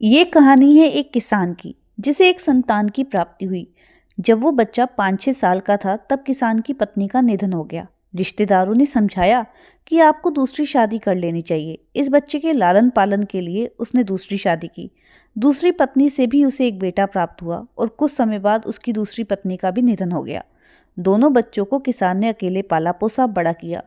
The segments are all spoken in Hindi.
ये कहानी है एक किसान की, जिसे एक संतान की प्राप्ति हुई। जब वो बच्चा 5-6 साल का था, तब किसान की पत्नी का निधन हो गया। रिश्तेदारों ने समझाया कि आपको दूसरी शादी कर लेनी चाहिए। इस बच्चे के लालन पालन के लिए उसने दूसरी शादी की। दूसरी पत्नी से भी उसे एक बेटा प्राप्त हुआ और कुछ समय बाद उसकी दूसरी पत्नी का भी निधन हो गया। दोनों बच्चों को किसान ने अकेले पाला पोसा बड़ा किया।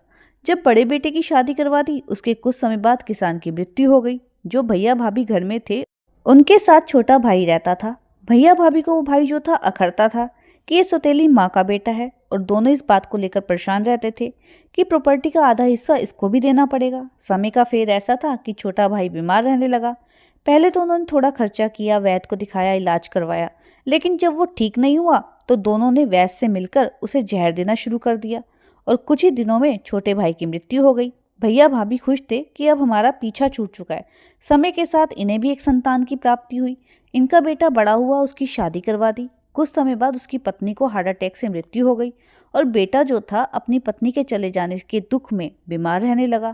जब बड़े बेटे की शादी करवा दी, उसके कुछ समय बाद किसान की मृत्यु हो गई। जो भैया भाभी घर में थे, उनके साथ छोटा भाई रहता था। भैया भाभी को वो भाई जो था अखरता था कि ये सौतेली माँ का बेटा है, और दोनों इस बात को लेकर परेशान रहते थे कि प्रॉपर्टी का आधा हिस्सा इसको भी देना पड़ेगा। समय का फेर ऐसा था कि छोटा भाई बीमार रहने लगा। पहले तो उन्होंने थोड़ा खर्चा किया, वैद्य को दिखाया, इलाज करवाया, लेकिन जब वो ठीक नहीं हुआ तो दोनों ने वैद्य से मिलकर उसे जहर देना शुरू कर दिया, और कुछ ही दिनों में छोटे भाई की मृत्यु हो गई। भैया भाभी खुश थे कि अब हमारा पीछा छूट चुका है। समय के साथ इन्हें भी एक संतान की प्राप्ति हुई। इनका बेटा बड़ा हुआ, उसकी शादी करवा दी। कुछ समय बाद उसकी पत्नी को हार्ट अटैक से मृत्यु हो गई, और बेटा जो था अपनी पत्नी के चले जाने के दुख में बीमार रहने लगा।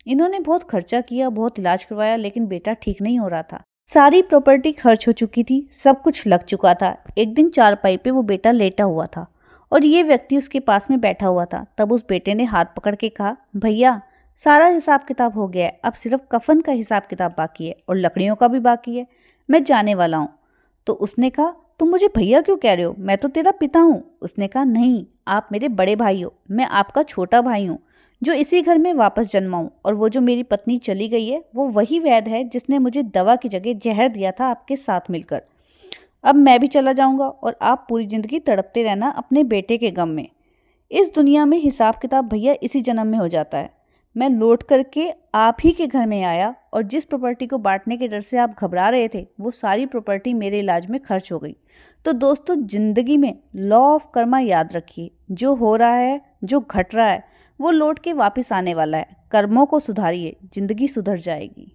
इन्होंने बहुत खर्चा किया, बहुत इलाज करवाया, लेकिन बेटा ठीक नहीं हो रहा था। सारी प्रॉपर्टी खर्च हो चुकी थी, सब कुछ लग चुका था। एक दिन चारपाई पे वो बेटा लेटा हुआ था और ये व्यक्ति उसके पास में बैठा हुआ था। तब उस बेटे ने हाथ पकड़ के कहा, भैया सारा हिसाब किताब हो गया है, अब सिर्फ कफन का हिसाब किताब बाकी है और लकड़ियों का भी बाकी है, मैं जाने वाला हूँ। तो उसने कहा, तुम मुझे भैया क्यों कह रहे हो, मैं तो तेरा पिता हूँ। उसने कहा, नहीं, आप मेरे बड़े भाई हो, मैं आपका छोटा भाई हूँ जो इसी घर में वापस जन्मा हूँ। और वो जो मेरी पत्नी चली गई है, वो वही वैद्य है जिसने मुझे दवा की जगह जहर दिया था आपके साथ मिलकर। अब मैं भी चला जाऊंगा और आप पूरी जिंदगी तड़पते रहना अपने बेटे के गम में। इस दुनिया में हिसाब किताब भैया इसी जन्म में हो जाता है। मैं लौट करके आप ही के घर में आया, और जिस प्रॉपर्टी को बांटने के डर से आप घबरा रहे थे, वो सारी प्रॉपर्टी मेरे इलाज में खर्च हो गई। तो दोस्तों, जिंदगी में लॉ ऑफ कर्मा याद रखिए। जो हो रहा है, जो घट रहा है, वो लौट के वापस आने वाला है। कर्मों को सुधारिए, जिंदगी सुधर जाएगी।